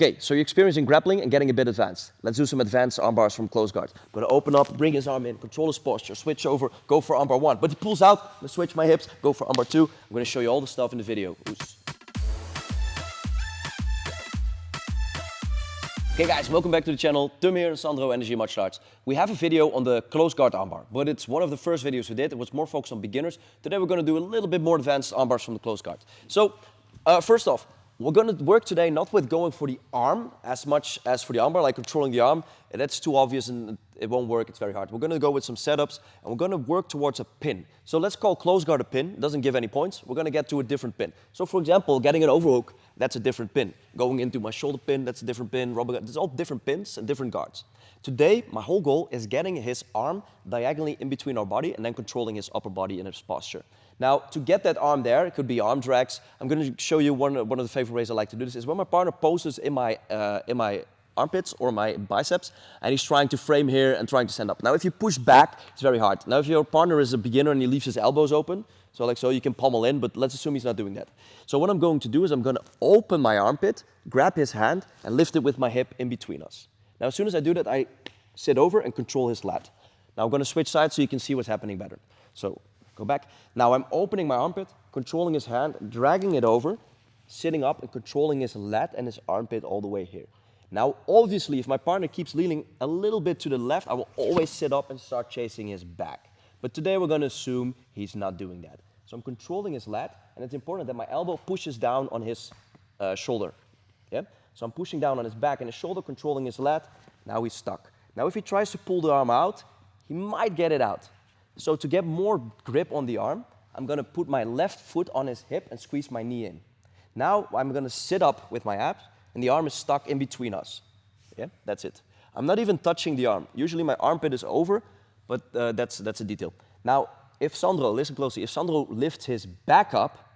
Okay, so you're experiencing grappling and getting a bit advanced. Let's do some advanced arm bars from close guard. I'm gonna open up, bring his arm in, control his posture, switch over, go for armbar 1. But he pulls out, I'm gonna switch my hips, go for armbar 2. I'm gonna show you all the stuff in the video. Oos. Okay guys, welcome back to the channel. Tum here and Sandro Energia Martial Arts. We have a video on the close guard armbar, but it's one of the first videos we did. It was more focused on beginners. Today we're gonna do a little bit more advanced arm bars from the close guard. So, first off, we're going to work today not with going for the arm as much as for the armbar, like controlling the arm. That's too obvious and it won't work, it's very hard. We're going to go with some setups and we're going to work towards a pin. So let's call close guard a pin. It doesn't give any points. We're going to get to a different pin. So for example, getting an overhook, that's a different pin. Going into my shoulder pin, that's a different pin. Rubber guard, there's all different pins and different guards. Today, my whole goal is getting his arm diagonally in between our body and then controlling his upper body in his posture. Now, to get that arm there, it could be arm drags. I'm going to show you one of the favorite ways I like to do this is when my partner poses in my armpits or my biceps, and he's trying to frame here and trying to stand up. Now, if you push back, it's very hard. Now, if your partner is a beginner and he leaves his elbows open, so like so, you can pommel in, but let's assume he's not doing that. So what I'm going to do is I'm going to open my armpit, grab his hand, and lift it with my hip in between us. Now, as soon as I do that, I sit over and control his lat. Now, I'm going to switch sides so you can see what's happening better. So, go back. Now I'm opening my armpit, controlling his hand, dragging it over, sitting up and controlling his lat and his armpit all the way here. Now obviously if my partner keeps leaning a little bit to the left, I will always sit up and start chasing his back. But today we're going to assume he's not doing that. So I'm controlling his lat and it's important that my elbow pushes down on his shoulder. Yeah? So I'm pushing down on his back and his shoulder, controlling his lat. Now he's stuck. Now if he tries to pull the arm out, he might get it out. So to get more grip on the arm, I'm going to put my left foot on his hip and squeeze my knee in. Now I'm going to sit up with my abs and the arm is stuck in between us. Yeah, that's it. I'm not even touching the arm. Usually my armpit is over, but that's a detail. Now, if Sandro, listen closely, if Sandro lifts his back up,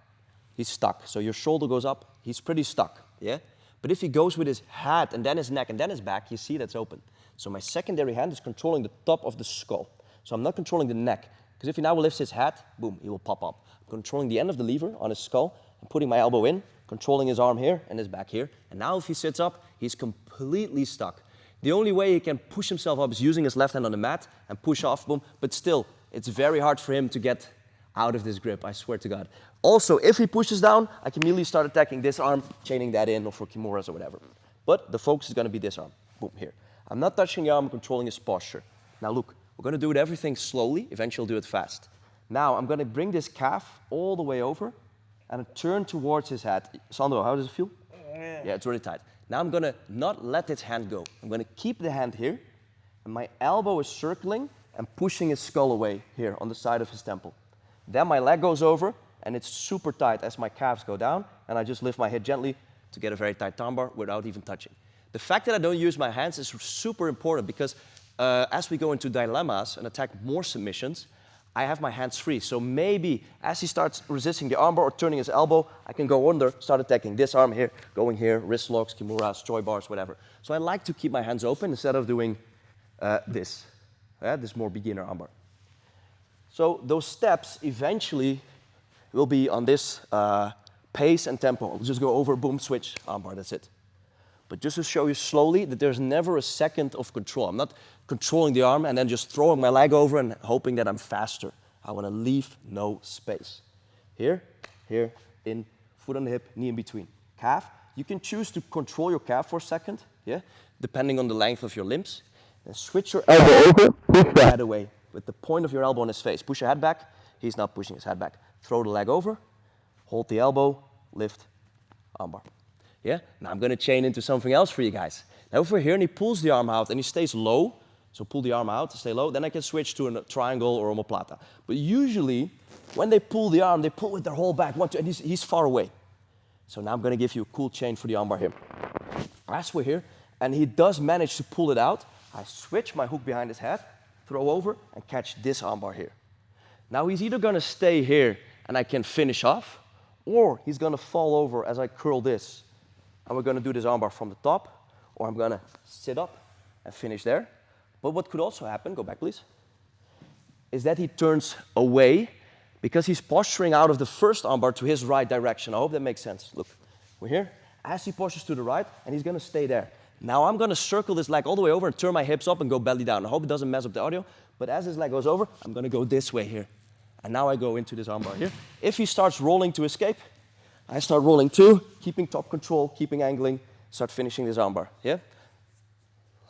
he's stuck. So your shoulder goes up, he's pretty stuck. Yeah? But if he goes with his head and then his neck and then his back, you see that's open. So my secondary hand is controlling the top of the skull. So I'm not controlling the neck, because if he now lifts his head, boom, he will pop up. I'm controlling the end of the lever on his skull, I'm putting my elbow in, controlling his arm here and his back here. And now if he sits up, he's completely stuck. The only way he can push himself up is using his left hand on the mat and push off, boom. But still, it's very hard for him to get out of this grip, I swear to God. Also, if he pushes down, I can immediately start attacking this arm, chaining that in, or for kimuras or whatever. But the focus is going to be this arm, boom, here. I'm not touching the arm, I'm controlling his posture. Now look. We're going to do everything slowly, eventually we'll do it fast. Now I'm going to bring this calf all the way over and turn towards his head. Sandro, how does it feel? Yeah, it's really tight. Now I'm going to not let his hand go. I'm going to keep the hand here and my elbow is circling and pushing his skull away here on the side of his temple. Then my leg goes over and it's super tight as my calves go down and I just lift my head gently to get a very tight armbar without even touching. The fact that I don't use my hands is super important because as we go into dilemmas and attack more submissions, I have my hands free. So maybe as he starts resisting the armbar or turning his elbow, I can go under, start attacking this arm here, going here, wrist locks, kimuras, choi bars, whatever. So I like to keep my hands open instead of doing this more beginner armbar. So those steps eventually will be on this pace and tempo. I'll just go over, boom, switch, armbar, that's it. But just to show you slowly that there's never a second of control. I'm not controlling the arm and then just throwing my leg over and hoping that I'm faster. I want to leave no space. Here, here, in, foot on the hip, knee in between. Calf, you can choose to control your calf for a second, yeah, depending on the length of your limbs. And switch your elbow over, push your head away with the point of your elbow on his face. Push your head back, he's not pushing his head back. Throw the leg over, hold the elbow, lift, armbar. Yeah? Now I'm going to chain into something else for you guys. Now if we're here and he pulls the arm out and he stays low, so pull the arm out, stay low, then I can switch to a triangle or omoplata. But usually, when they pull the arm, they pull with their whole back, and he's far away. So now I'm going to give you a cool chain for the armbar here. As we're here, and he does manage to pull it out, I switch my hook behind his head, throw over, and catch this armbar here. Now he's either going to stay here and I can finish off, or he's going to fall over as I curl this. And we're going to do this armbar from the top, or I'm going to sit up and finish there. But what could also happen, go back please, is that he turns away because he's posturing out of the first armbar to his right direction. I hope that makes sense. Look, we're here, as he pushes to the right, and he's gonna stay there. Now I'm gonna circle this leg all the way over and turn my hips up and go belly down. I hope it doesn't mess up the audio, but as his leg goes over, I'm gonna go this way here. And now I go into this armbar here. If he starts rolling to escape, I start rolling too, keeping top control, keeping angling, start finishing this armbar, yeah?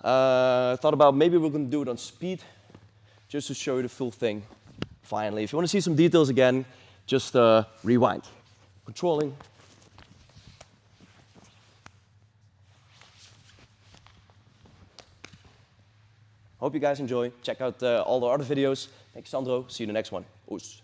I thought about maybe we're gonna do it on speed, just to show you the full thing, finally. If you wanna see some details again, just rewind. Controlling. Hope you guys enjoy. Check out all the other videos. Thanks, Sandro. See you in the next one. Oes.